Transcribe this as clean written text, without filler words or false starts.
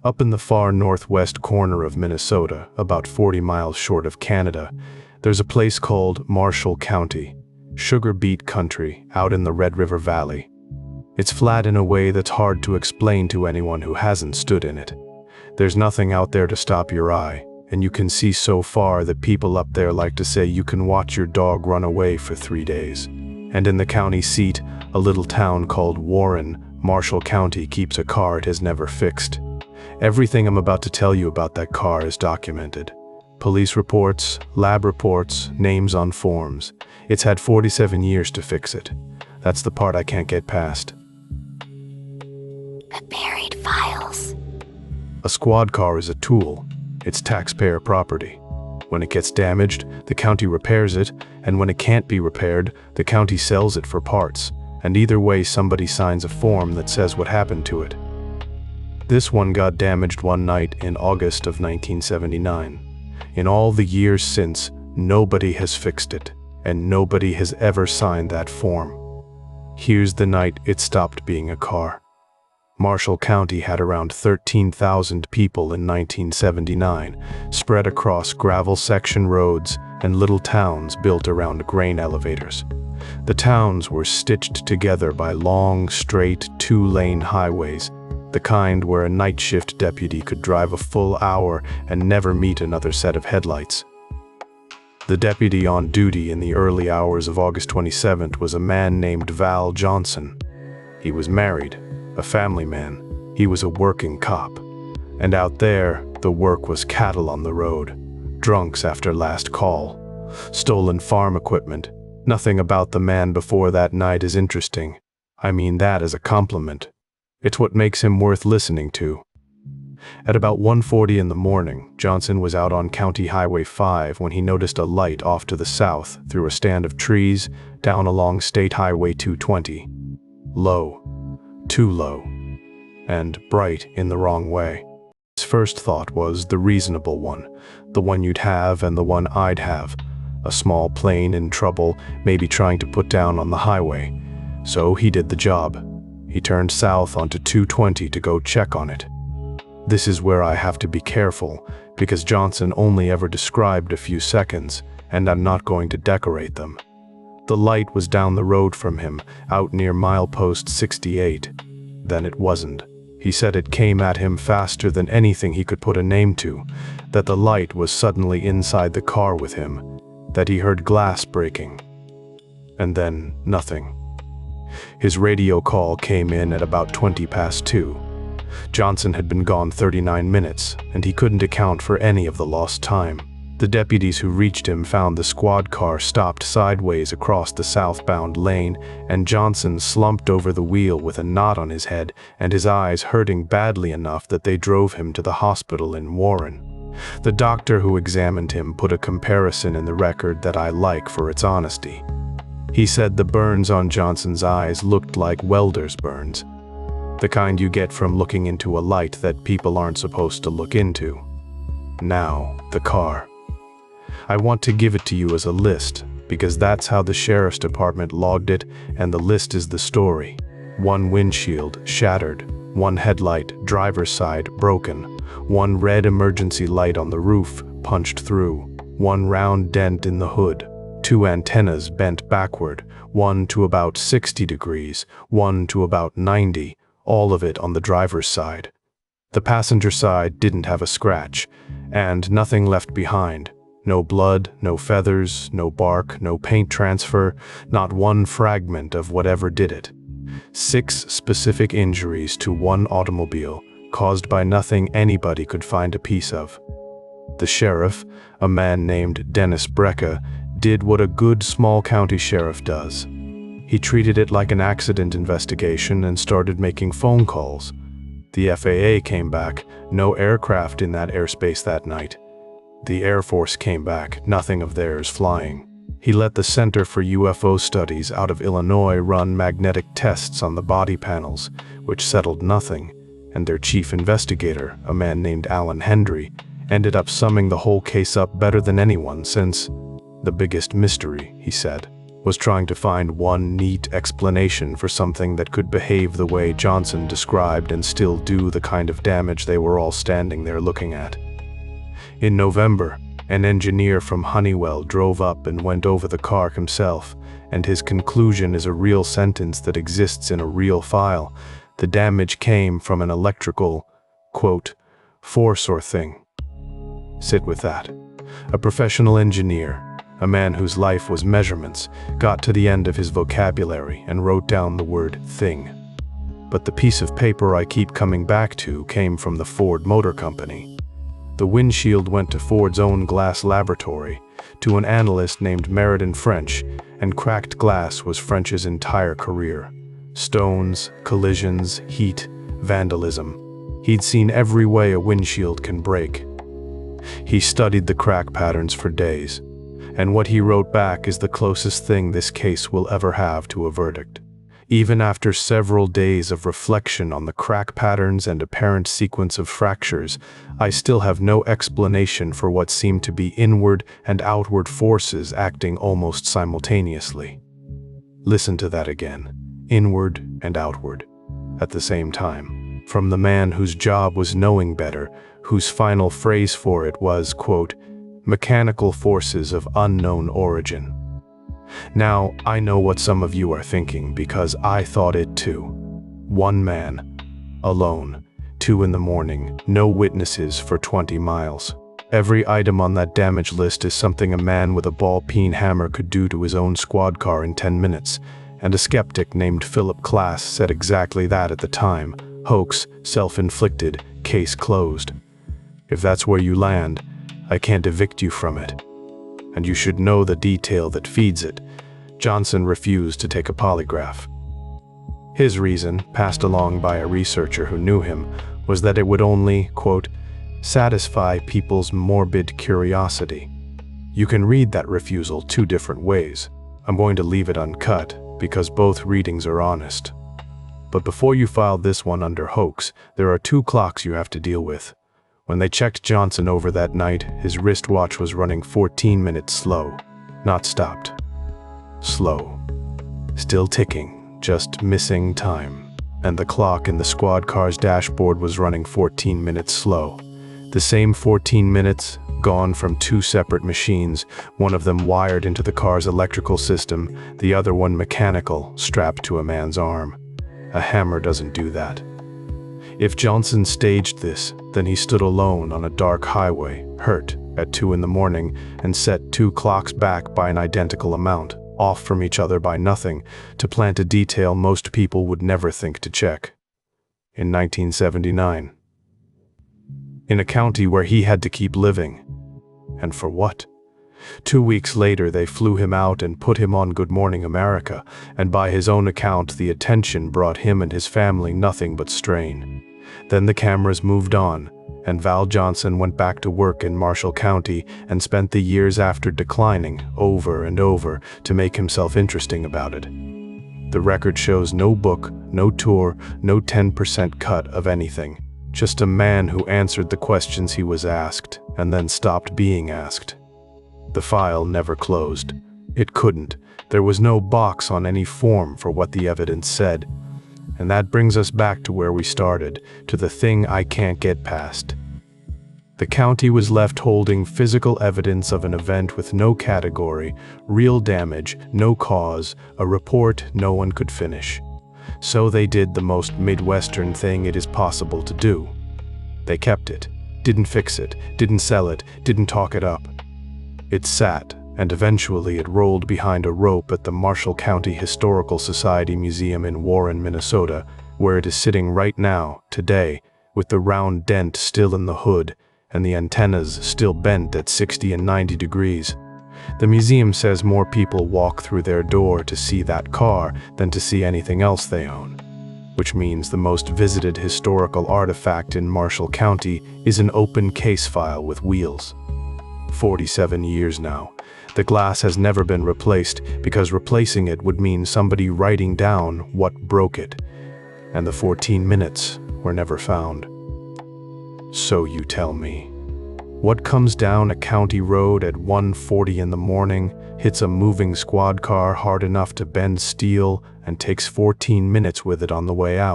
Up in the far northwest corner of Minnesota, about 40 miles short of Canada, there's a place called Marshall County, sugar beet country out in the Red River Valley. It's flat in a way that's hard to explain to anyone who hasn't stood in it. There's nothing out there to stop your eye, and you can see so far that people up there like to say you can watch your dog run away for 3 days. And in the county seat, a little town called Warren, Marshall County keeps a car it has never fixed. Everything I'm about to tell you about that car is documented. Police reports, lab reports, names on forms. It's had 47 years to fix it. That's the part I can't get past. The buried files. A squad car is a tool. It's taxpayer property. When it gets damaged, the county repairs it, and when it can't be repaired, the county sells it for parts. And either way, somebody signs a form that says what happened to it. This one got damaged one night in August of 1979. In all the years since, nobody has fixed it, and nobody has ever signed that form. Here's the night it stopped being a car. Marshall County had around 13,000 people in 1979, spread across gravel section roads and little towns built around grain elevators. The towns were stitched together by long, straight, 2-lane highways, the kind where a night shift deputy could drive a full hour and never meet another set of headlights. The deputy on duty in the early hours of August 27th was a man named Val Johnson. He was married, a family man. He was a working cop. And out there, the work was cattle on the road, drunks after last call, stolen farm equipment. Nothing about the man before that night is interesting. I mean that as a compliment. It's what makes him worth listening to. At about 1:40 in the morning, Johnson was out on County Highway 5 when he noticed a light off to the south through a stand of trees down along State Highway 220. Low, too low, and bright in the wrong way. His first thought was the reasonable one, the one you'd have and the one I'd have. A small plane in trouble, maybe trying to put down on the highway. So he did the job. He turned south onto 220 to go check on it. This is where I have to be careful, because Johnson only ever described a few seconds, and I'm not going to decorate them. The light was down the road from him, out near milepost 68. Then it wasn't. He said it came at him faster than anything he could put a name to, that the light was suddenly inside the car with him, that he heard glass breaking. And then nothing. His radio call came in at about 20 past 2. Johnson had been gone 39 minutes, and he couldn't account for any of the lost time. The deputies who reached him found the squad car stopped sideways across the southbound lane, and Johnson slumped over the wheel with a knot on his head and his eyes hurting badly enough that they drove him to the hospital in Warren. The doctor who examined him put a comparison in the record that I like for its honesty. He said the burns on Johnson's eyes looked like welder's burns, the kind you get from looking into a light that people aren't supposed to look into. Now, the car. I want to give it to you as a list, because that's how the sheriff's department logged it, and the list is the story. 1 windshield shattered, 1 headlight, driver's side, broken, 1 red emergency light on the roof, punched through, 1 round dent in the hood, 2 antennas bent backward, 1 to about 60 degrees, 1 to about 90, all of it on the driver's side. The passenger side didn't have a scratch, and nothing left behind. No blood, no feathers, no bark, no paint transfer, not 1 fragment of whatever did it. 6 specific injuries to 1 automobile, caused by nothing anybody could find a piece of. The sheriff, a man named Dennis Brecka, did what a good small county sheriff does. He treated it like an accident investigation and started making phone calls. The FAA came back, no aircraft in that airspace that night. The Air Force came back, nothing of theirs flying. He let the Center for UFO Studies out of Illinois run magnetic tests on the body panels, which settled nothing, and their chief investigator, a man named Alan Hendry, ended up summing the whole case up better than anyone since the biggest mystery, he said. was trying to find one neat explanation for something that could behave the way Johnson described and still do the kind of damage they were all standing there looking at. In November, an engineer from Honeywell drove up and went over the car himself, and his conclusion is a real sentence that exists in a real file. The damage came from an electrical, quote, force or thing. Sit with that. A professional engineer, a man whose life was measurements, got to the end of his vocabulary and wrote down the word thing. But the piece of paper I keep coming back to came from the Ford Motor Company. The windshield went to Ford's own glass laboratory, to an analyst named Meriden French, and cracked glass was French's entire career. Stones, collisions, heat, vandalism. He'd seen every way a windshield can break. He studied the crack patterns for days, and what he wrote back is the closest thing this case will ever have to a verdict. Even after several days of reflection on the crack patterns and apparent sequence of fractures, I still have no explanation for what seemed to be inward and outward forces acting almost simultaneously. Listen to that again. Inward and outward, at the same time, from the man whose job was knowing better, whose final phrase for it was, quote, mechanical forces of unknown origin. Now, I know what some of you are thinking, because I thought it too. One man, alone, 2 in the morning, no witnesses for 20 miles. Every item on that damage list is something a man with a ball-peen hammer could do to his own squad car in 10 minutes, and a skeptic named Philip Klass said exactly that at the time. Hoax, self-inflicted, case closed. If that's where you land, I can't evict you from it. And you should know the detail that feeds it. Johnson refused to take a polygraph. His reason, passed along by a researcher who knew him, was that it would only, quote, satisfy people's morbid curiosity. You can read that refusal 2 different ways. I'm going to leave it uncut, because both readings are honest. But before you file this one under hoax, there are 2 clocks you have to deal with. When they checked Johnson over that night, his wristwatch was running 14 minutes slow, not stopped. Slow. Still ticking, just missing time. And the clock in the squad car's dashboard was running 14 minutes slow. The same 14 minutes, gone from 2 separate machines, one of them wired into the car's electrical system, the other one mechanical, strapped to a man's arm. A hammer doesn't do that. If Johnson staged this, then he stood alone on a dark highway, hurt, at 2 in the morning, and set 2 clocks back by an identical amount, off from each other by nothing, to plant a detail most people would never think to check. In 1979. In a county where he had to keep living. And for what? 2 weeks later, they flew him out and put him on Good Morning America, and by his own account, the attention brought him and his family nothing but strain. Then the cameras moved on, and Val Johnson went back to work in Marshall County and spent the years after declining over and over to make himself interesting about it. The record shows no book, no tour, no 10% cut of anything. Just a man who answered the questions he was asked, and then stopped being asked. The file never closed. It couldn't. There was no box on any form for what the evidence said. And that brings us back to where we started, to the thing I can't get past. The county was left holding physical evidence of an event with no category, real damage, no cause, a report no one could finish. So they did the most Midwestern thing it is possible to do. They kept it, didn't fix it, didn't sell it, didn't talk it up. It sat, and eventually it rolled behind a rope at the Marshall County Historical Society Museum in Warren, Minnesota, where it is sitting right now, today, with the round dent still in the hood, and the antennas still bent at 60 and 90 degrees. The museum says more people walk through their door to see that car than to see anything else they own, which means the most visited historical artifact in Marshall County is an open case file with wheels. 47 years now. The glass has never been replaced because replacing it would mean somebody writing down what broke it, and the 14 minutes were never found. So you tell me, what comes down a county road at 1:40 in the morning, hits a moving squad car hard enough to bend steel, and takes 14 minutes with it on the way out.